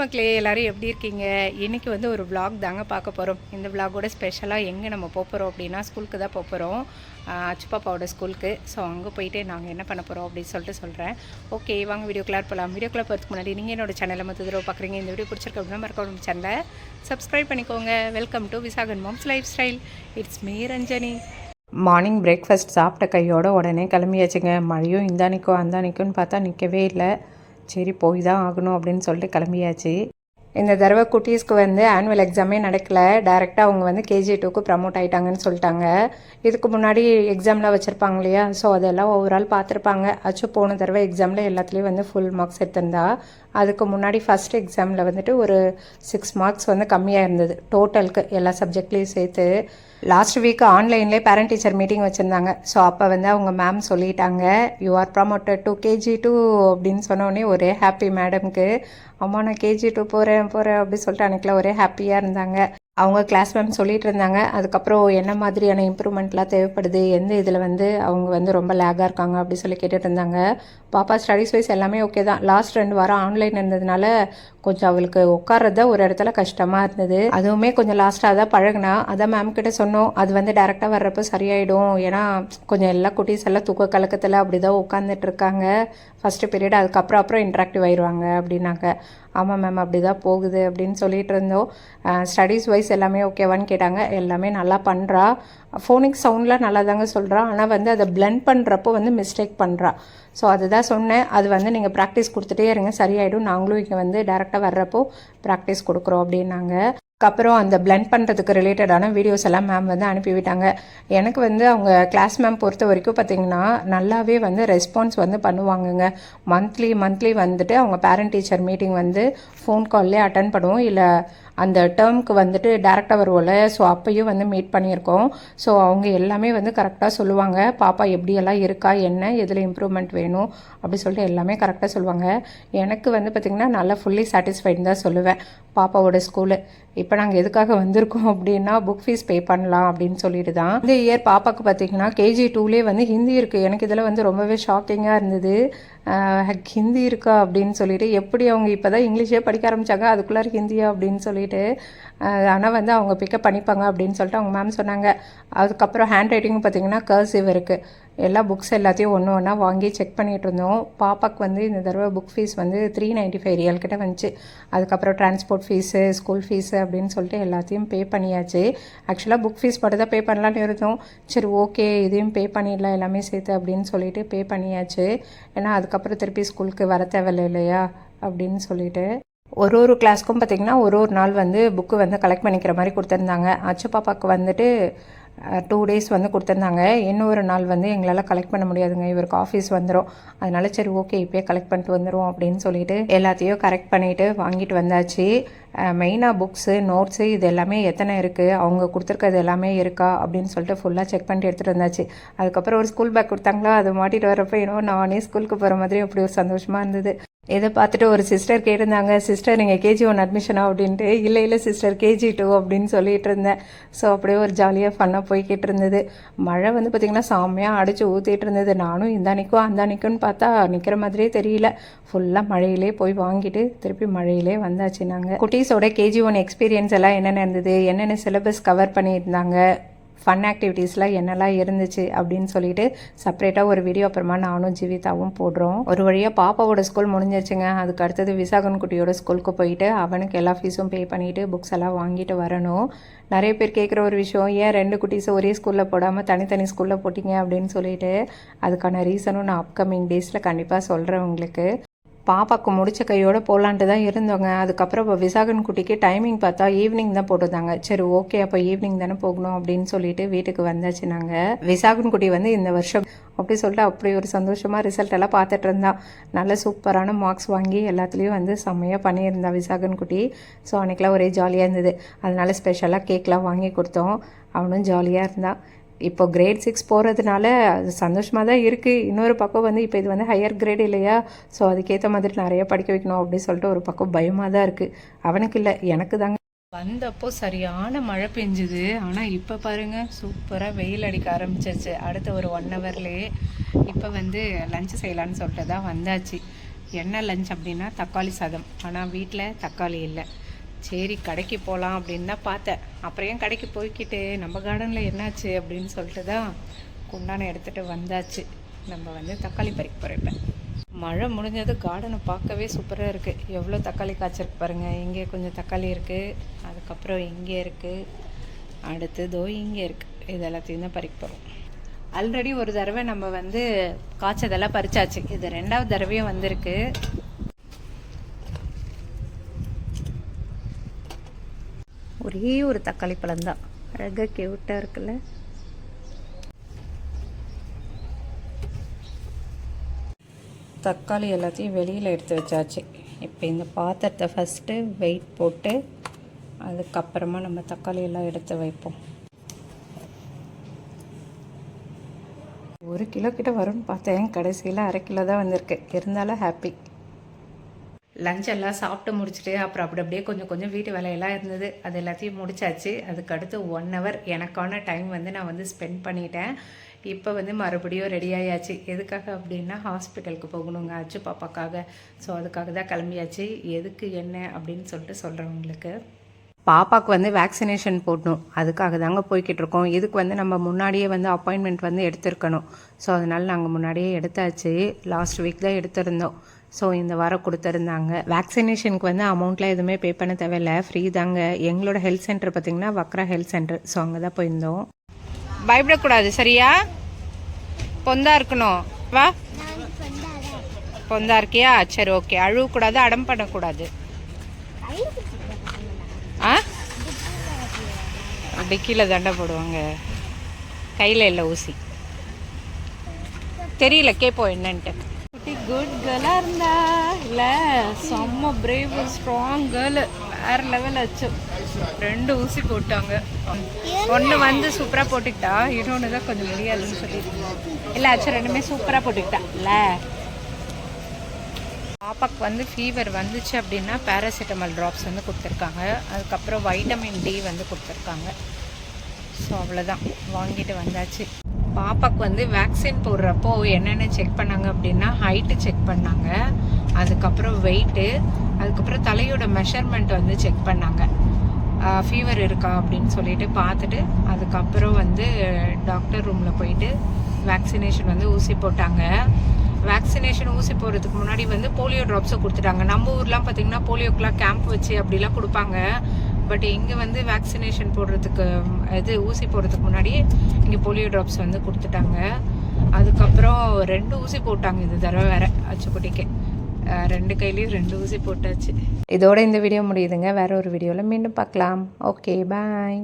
மக்களே எல்லோரும் எப்படி இருக்கீங்க? இன்றைக்கி வந்து ஒரு விலாக் தாங்க பார்க்க போகிறோம். இந்த விலாகோட ஸ்பெஷலாக எங்கே நம்ம போகிறோம் அப்படின்னா ஸ்கூலுக்கு தான் போகிறோம், அச்சுப்பாப்பாவோட ஸ்கூலுக்கு. ஸோ அங்கே போயிட்டு நாங்கள் என்ன பண்ண போகிறோம் அப்படின்னு சொல்லிட்டு சொல்கிறேன். ஓகே வாங்க வீடியோக்குள்ளே போகலாம். வீடியோக்குள்ளே போகிறதுக்கு முன்னாடி நீங்கள் என்னோடய சேனலை மற்ற தடவை பார்க்குறீங்க, இந்த வீடியோ பிடிச்சிருக்க அப்படின்னா மறக்காம சேனலை சப்ஸ்கிரைப் பண்ணிக்கோங்க. Welcome to Visakan moms life style. It's me Ranjani. Morning breakfast சாப்பிட்ட கையோட உடனே கிளம்பியாச்சுங்க. மழையும் இந்தானிக்கோ அந்தானிக்கோன்னு பார்த்தா நிற்கவே இல்லை. சரி போய் தான் ஆகணும் அப்படின்னு சொல்லிட்டு கிளம்பியாச்சு. இந்த தடவை குட்டீஸ்க்கு வந்து ஆனுவல் எக்ஸாமே நடக்கலை. டேரெக்டாக அவங்க வந்து KG2க்கு ப்ரமோட் ஆகிட்டாங்கன்னு சொல்லிட்டாங்க. இதுக்கு முன்னாடி எக்ஸாம்லாம் வச்சுருப்பாங்க இல்லையா, ஸோ அதெல்லாம் ஓவரால் பார்த்துருப்பாங்க. அச்சு போன தடவை எக்ஸாமில் எல்லாத்துலேயும் வந்து ஃபுல் மார்க்ஸ் எடுத்திருந்தா. அதுக்கு முன்னாடி ஃபஸ்ட் எக்ஸாமில் வந்துட்டு ஒரு 6 மார்க்ஸ் வந்து கம்மியாக இருந்தது டோட்டலுக்கு எல்லா சப்ஜெக்ட்லேயும் சேர்த்து. லாஸ்ட் வீக் ஆன்லைன்லேயே பேரண்ட் டீச்சர் மீட்டிங் வச்சுருந்தாங்க. ஸோ அப்போ வந்து அவங்க மேம் சொல்லிட்டாங்க, you are promoted to KG2 அப்படின்னு சொன்னோடனே ஒரே ஹாப்பி மேடம்க்கு. அம்மா நான் KG2 போகிறேன் அப்படின்னு சொல்லிட்டு அன்றைக்கெலாம் ஒரே ஹாப்பியாக இருந்தாங்க. அவங்க கிளாஸ் மேம் சொல்லிகிட்டு இருந்தாங்க, அதுக்கப்புறம் என்ன மாதிரியான இம்ப்ரூவ்மெண்ட்லாம் தேவைப்படுது, எந்த இதில் வந்து அவங்க வந்து ரொம்ப லேகாக இருக்காங்க அப்படி சொல்லி கேட்டுட்டு இருந்தாங்க. பாப்பா ஸ்டடீஸ் வைஸ் எல்லாமே ஓகே தான். லாஸ்ட் 2 வாரம் ஆன்லைன் இருந்ததுனால கொஞ்சம் அவளுக்கு உட்கார்றது ஒரு இடத்துல கஷ்டமாக இருந்தது. அதுவுமே கொஞ்சம் லாஸ்ட்டாக தான் பழகினா. அதான் மேம் கிட்ட சொன்னோம், அது வந்து டேரெக்டாக வர்றப்போ சரியாயிடும். ஏன்னா கொஞ்சம் எல்லா குட்டீஸ் எல்லாம் தூக்க கலக்கத்தில் அப்படி தான் உட்காந்துட்டு இருக்காங்க ஃபஸ்ட்டு பீரியட். அதுக்கப்புறம் இன்ட்ராக்டிவ் ஆயிடுவாங்க அப்படின்னாங்க. ஆமாம் மேம் அப்படி தான் போகுது அப்படின்னு சொல்லிட்டு இருந்தோம். ஸ்டடீஸ் வைஸ் எல்லாமே ஓகேவான்னு கேட்டாங்க. எல்லாமே நல்லா பண்ணுறா. ஃபோனிக் சவுண்ட்லாம் நல்லா தாங்க சொல்கிறா. ஆனால் வந்து அதை பிளெண்ட் பண்ணுறப்போ வந்து மிஸ்டேக் பண்ணுறா. ஸோ அதுதான் சொன்னேன், அது வந்து நீங்கள் ப்ராக்டிஸ் கொடுத்துட்டே இருங்க சரியாயிடும். நாங்களும் இங்கே வந்து டேரெக்டாக வர்றப்போ ப்ராக்டிஸ் கொடுக்குறோம் அப்படின்னாங்க. அதுக்கப்புறம் அந்த பிளெண்ட் பண்ணுறதுக்கு ரிலேட்டடான வீடியோஸ் எல்லாம் மேம் வந்து அனுப்பிவிட்டாங்க. எனக்கு வந்து அவங்க கிளாஸ் மேம் பொறுத்த வரைக்கும் பார்த்திங்கன்னா நல்லாவே வந்து ரெஸ்பான்ஸ் வந்து பண்ணுவாங்கங்க. மந்த்லி வந்துட்டு அவங்க பேரண்ட் டீச்சர் மீட்டிங் வந்து ஃபோன் கால்லே அட்டன் பண்ணுவோம், இல்லை அந்த டேர்முக்கு வந்துட்டு டேரெக்டாக வருவோம்ல, ஸோ அப்பையும் வந்து மீட் பண்ணியிருக்கோம். ஸோ அவங்க எல்லாமே வந்து கரெக்டாக சொல்லுவாங்க, பாப்பா எப்படியெல்லாம் இருக்கா, என்ன எதில் இம்ப்ரூவ்மெண்ட் வேணும் அப்படி சொல்லிட்டு எல்லாமே கரெக்டாக சொல்லுவாங்க. எனக்கு வந்து பார்த்திங்கன்னா நல்லா ஃபுல்லி சாட்டிஸ்ஃபைடு தான் சொல்லுவேன் பாப்பாவோட ஸ்கூலு. இப்போ நாங்கள் எதுக்காக வந்திருக்கோம் அப்படின்னா புக் ஃபீஸ் பே பண்ணலாம் அப்படின்னு சொல்லிட்டு தான். இந்த இயர் பாப்பாவுக்கு பார்த்திங்கன்னா KG2லே வந்து ஹிந்தி இருக்குது. எனக்கு இதில் வந்து ரொம்பவே ஷாக்கிங்காக இருந்தது. ஹிந்தி இருக்கா அப்படின்னு சொல்லிட்டு, எப்படி அவங்க இப்போ தான் இங்கிலீஷே படிக்க ஆரம்பித்தாங்க, அதுக்குள்ளார ஹிந்தியா அப்படின்னு சொல்லிட்டு. ஆனால் வந்து அவங்க பிக்கப் பண்ணிப்பாங்க அப்படின்னு சொல்லிட்டு அவங்க மேம் சொன்னாங்க. அதுக்கப்புறம் ஹேண்ட் ரைட்டிங்கும் பார்த்திங்கன்னா கர்சிவ் இருக்குது. எல்லா புக்ஸ் எல்லாத்தையும் ஒன்றா வாங்கி செக் பண்ணிகிட்டு இருந்தோம். பாப்பாவுக்கு வந்து இந்த தடவை புக் ஃபீஸ் வந்து 395 ரியல் கிட்ட வந்துச்சு. அதுக்கப்புறம் டிரான்ஸ்போர்ட் ஃபீஸு, ஸ்கூல் ஃபீஸு அப்படின்னு சொல்லிட்டு எல்லாத்தையும் பே பண்ணியாச்சு. ஆக்சுவலாக புக் ஃபீஸ் மட்டும் தான் பே பண்ணலான்னு இருந்தோம். சரி ஓகே இதையும் பே பண்ணிடலாம் எல்லாமே சேர்த்து அப்படின்னு சொல்லிட்டு பே பண்ணியாச்சு. ஏன்னா அதுக்கப்புறம் திருப்பி ஸ்கூலுக்கு வர தேவையில்லை இல்லையா அப்படின்னு சொல்லிட்டு. ஒரு கிளாஸ்க்கும் பார்த்திங்கன்னா ஒரு நாள் வந்து புக்கு வந்து கலெக்ட் பண்ணிக்கிற மாதிரி கொடுத்துருந்தாங்க. அச்சு பாப்பாவுக்கு வந்துட்டு 2 டேஸ் வந்து கொடுத்துருந்தாங்க. இன்னொரு நாள் வந்து எங்களால் கலெக்ட் பண்ண முடியாதுங்க, இவருக்கு ஆஃபீஸ் வந்துடும். அதனால சரி ஓகே இப்போயே கலெக்ட் பண்ணிட்டு வந்துடும் அப்படின்னு சொல்லிட்டு எல்லாத்தையும் கரெக்ட் பண்ணிவிட்டு வாங்கிட்டு வந்தாச்சு. மெயினாக புக்ஸு, நோட்ஸு இது எல்லாமே எத்தனை இருக்குது, அவங்க கொடுத்துருக்கிறது எல்லாமே இருக்கா அப்படின்னு சொல்லிட்டு ஃபுல்லாக செக் பண்ணிட்டு எடுத்துகிட்டு வந்தாச்சு. அதுக்கப்புறம் ஒரு ஸ்கூல் பேக் கொடுத்தாங்களா, அதை மாட்டிட்டு வரப்போ என்னவோ நானே ஸ்கூலுக்கு போகிற மாதிரி அப்படி ஒரு சந்தோஷமாக இருந்தது. இதை பார்த்துட்டு ஒரு சிஸ்டர் கேட்டிருந்தாங்க, சிஸ்டர் நீங்கள் KG1 அட்மிஷனா அப்படின்ட்டு. இல்லை சிஸ்டர் KG2 அப்படின்னு சொல்லிட்டு இருந்தேன். ஸோ அப்படியே ஒரு ஜாலியாக ஃபன்னாக போய்கிட்டு இருந்தது. மழை வந்து பார்த்திங்கன்னா செம்மையாக அடித்து ஊற்றிட்டு இருந்தது. நானும் அந்தானிக்குன்னு பார்த்தா நிற்கிற மாதிரியே தெரியல. ஃபுல்லாக மழையிலே போய் வாங்கிட்டு திருப்பி மழையிலே வந்தாச்சு. நாங்கள் குட்டீஸோட KG1 எக்ஸ்பீரியன்ஸ் எல்லாம் என்னென்ன இருந்தது, என்னென்ன சிலபஸ் கவர் பண்ணியிருந்தாங்க, ஃபன் ஆக்டிவிட்டீஸ்லாம் என்னெல்லாம் இருந்துச்சு அப்படின்னு சொல்லிட்டு செப்பரேட்டாக ஒரு வீடியோ அப்புறமா நானும் ஜீவிதாவும் போடுறோம். ஒரு வழியாக பாப்பாவோட ஸ்கூல் முடிஞ்சிச்சுங்க. அதுக்கு அடுத்தது விசாகன் குட்டியோட ஸ்கூலுக்கு போயிட்டு அவனுக்கு எல்லா ஃபீஸும் பே பண்ணிவிட்டு புக்ஸ் எல்லாம் வாங்கிட்டு வரணும். நிறைய பேர் கேட்குற ஒரு விஷயம், ஏன் 2 குட்டீஸை ஒரே ஸ்கூலில் போடாமல் தனித்தனி ஸ்கூலில் போட்டிங்க அப்படின்னு சொல்லிட்டு. அதுக்கான ரீசனும் நான் அப்கமிங் டேஸில் கண்டிப்பாக சொல்கிறேன் உங்களுக்கு. பாப்பாவுக்கு முடிச்ச கையோடு போகலான்ட்டு தான் இருந்தோங்க. அதுக்கப்புறம் இப்போ விசாகன் குட்டிக்கு டைமிங் பார்த்தா ஈவினிங் தான் போட்டுருந்தாங்க. சரி ஓகே அப்போ ஈவினிங் தானே போகணும் அப்படின்னு சொல்லிட்டு வீட்டுக்கு வந்தாச்சு. நாங்கள் விசாகன் குட்டி வந்து இந்த வருஷம் அப்படி சொல்லிட்டு அப்படி ஒரு சந்தோஷமாக ரிசல்ட் எல்லாம் பார்த்துட்டு இருந்தா. நல்ல சூப்பரான மார்க்ஸ் வாங்கி எல்லாத்துலேயும் வந்து செம்மையாக பண்ணியிருந்தா விசாகன் குட்டி. ஸோ அன்றைக்கெலாம் ஒரே ஜாலியாக இருந்தது. அதனால ஸ்பெஷலாக கேக்லாம் வாங்கி கொடுத்தோம். அவனும் ஜாலியாக இருந்தான். இப்போ கிரேட் 6 போகிறதுனால அது சந்தோஷமாக தான் இருக்குது. இன்னொரு பக்கம் வந்து இப்போ இது வந்து ஹையர் கிரேட் இல்லையா, ஸோ அதுக்கேற்ற மாதிரி நிறைய படிக்க வைக்கணும் அப்படின்னு சொல்லிட்டு ஒரு பக்கம் பயமாக தான் இருக்குது. அவனுக்கு இல்லை, எனக்கு தாங்க. வந்தப்போ சரியான மழை பெஞ்சுது. ஆனால் இப்போ பாருங்கள் சூப்பராக வெயில் அடிக்க ஆரம்பிச்சிருச்சு. அடுத்த ஒரு 1 ஹவர்லேயே இப்போ வந்து லஞ்சு செய்யலான்னு சொல்லிட்டு தான் வந்தாச்சு. என்ன லஞ்ச் அப்படின்னா தக்காளி சாதம். ஆனால் வீட்டில் தக்காளி இல்லை. சரி கடைக்கு போகலாம் அப்படின்னு தான் பார்த்தேன். அப்புறம் ஏன் கடைக்கு போய்கிட்டு நம்ம கார்டனில் என்னாச்சு அப்படின்னு சொல்லிட்டு தான் குண்டானை எடுத்துகிட்டு வந்தாச்சு. நம்ம வந்து தக்காளி பறிக்க போகிறேன். மழை முடிஞ்சது கார்டனை பார்க்கவே சூப்பராக இருக்குது. எவ்வளோ தக்காளி காய்ச்சிருக்கு பாருங்கள். இங்கே கொஞ்சம் தக்காளி இருக்குது, அதுக்கப்புறம் இங்கே இருக்குது, அடுத்ததோ இங்கே இருக்குது. இது எல்லாத்தையும் தான் பறிக்க போகிறோம். ஆல்ரெடி ஒரு தடவை நம்ம வந்து காய்ச்சதெல்லாம் பறிச்சாச்சு. இது 2வது தடவையும் வந்திருக்கு. ஒரே ஒரு தக்காளி பழம்தான், அழகாக கியூட்டாக இருக்குல்ல. தக்காளி எல்லாத்தையும் வெளியில் எடுத்து வச்சாச்சு. இப்போ இந்த பாத்திரத்தை ஃபஸ்ட்டு வெயிட் போட்டு அதுக்கப்புறமா நம்ம தக்காளி எல்லாம் எடுத்து வைப்போம். 1 கிலோ கிட்ட வரும்னு பார்த்தேன், கடைசியில் 1/2 கிலோ தான் வந்திருக்கு. இருந்தாலும் ஹாப்பி. லஞ்ச் எல்லாம் சாப்பிட்டு முடிச்சுட்டு அப்புறம் அப்படியே கொஞ்சம் வீட்டு வேலையெல்லாம் இருந்தது, அது எல்லாத்தையும் முடிச்சாச்சு. அதுக்கு அடுத்து 1 ஹவர் எனக்கான டைம் வந்து நான் வந்து ஸ்பெண்ட் பண்ணிட்டேன். இப்போ வந்து மறுபடியும் ரெடி ஆயாச்சு. எதுக்காக அப்படின்னா ஹாஸ்பிட்டலுக்கு போகணுங்க அச்சு பாப்பாக்காக. ஸோ அதுக்காக தான் கிளம்பியாச்சு. எதுக்கு என்ன அப்படின்னு சொல்லிட்டு சொல்கிறவங்களுக்கு, பாப்பாவுக்கு வந்து வேக்சினேஷன் போடணும், அதுக்காக தாங்க போய்கிட்டு இருக்கோம். இதுக்கு வந்து நம்ம முன்னாடியே வந்து அப்பாயின்மெண்ட் வந்து எடுத்துருக்கணும். ஸோ அதனால் நாங்கள் முன்னாடியே எடுத்தாச்சு. லாஸ்ட் வீக் தான் எடுத்திருந்தோம். ஸோ இந்த வாரம் கொடுத்துருந்தாங்க. வேக்சினேஷனுக்கு வந்து அமௌண்ட்லாம் எதுவுமே பே பண்ண தேவையில்லை, ஃப்ரீ தாங்க. எங்களோட ஹெல்த் சென்டர் பார்த்திங்கன்னா வக்ரா ஹெல்த் சென்டர். ஸோ அங்கே தான் போயிருந்தோம். பயப்படக்கூடாது சரியா, பொந்தா இருக்கணும். வா, பொந்தா இருக்கியா? சரி ஓகே. அழுவக்கூடாது, அடம் பண்ணக்கூடாது. ஆ டிக்கியில் தண்டை போடுவாங்க, கையில் இல்லை ஊசி. தெரியல, கேட்போம் என்னன்ட்டு. குட் கேர்ளாக இருந்தா இல்லை, செம்ம பிரேவ் ஸ்ட்ராங் கேர்ளு, வேறு லெவல் ஆச்சு. 2 ஊசி போட்டாங்க. ஒன்று வந்து சூப்பராக போட்டுக்கிட்டா, இன்னொன்று தான் கொஞ்சம் முடியாதுன்னு சொல்லியிருக்கோம். இல்லை ஆச்சு, 2மே சூப்பராக போட்டுக்கிட்டா இல்லை. பாப்பாக்கு வந்து ஃபீவர் வந்துச்சு அப்படின்னா பேராசிட்டமால் ட்ராப்ஸ் வந்து கொடுத்துருக்காங்க. அதுக்கப்புறம் வைட்டமின் டி வந்து கொடுத்துருக்காங்க. ஸோ அவ்வளோதான், வாங்கிட்டு வந்தாச்சு. பாப்பாக்கு வந்து வேக்சின் போடுறப்போ என்னென்ன செக் பண்ணாங்க அப்படின்னா ஹைட்டு செக் பண்ணாங்க, அதுக்கப்புறம் வெயிட்டு, அதுக்கப்புறம் தலையோட மெஷர்மெண்ட் வந்து செக் பண்ணாங்க. ஃபீவர் இருக்கா அப்படின்னு சொல்லிட்டு பார்த்துட்டு அதுக்கப்புறம் வந்து டாக்டர் ரூமில் போயிட்டு வேக்சினேஷன் வந்து ஊசி போட்டாங்க. வேக்சினேஷன் ஊசி போடுறதுக்கு முன்னாடி வந்து போலியோ ட்ராப்ஸும் கொடுத்துட்டாங்க. நம்ம ஊர்லாம் பார்த்திங்கன்னா போலியோக்கெலாம் கேம்ப் வச்சு அப்படிலாம் கொடுப்பாங்க. பட் இங்கே வந்து வேக்சினேஷன் போடுறதுக்கு ஊசி போடுறதுக்கு முன்னாடி இங்கே போலியோ ட்ராப்ஸ் வந்து கொடுத்துட்டாங்க. அதுக்கப்புறம் 2 ஊசி போட்டாங்க இந்த தடவை வேறு அச்சுக்குட்டிக்கு. 2 கையிலையும் 2 ஊசி போட்டாச்சு. இதோட இந்த வீடியோ முடியுதுங்க. வேறு ஒரு வீடியோவில் மீண்டும் பார்க்கலாம். ஓகே, பாய்.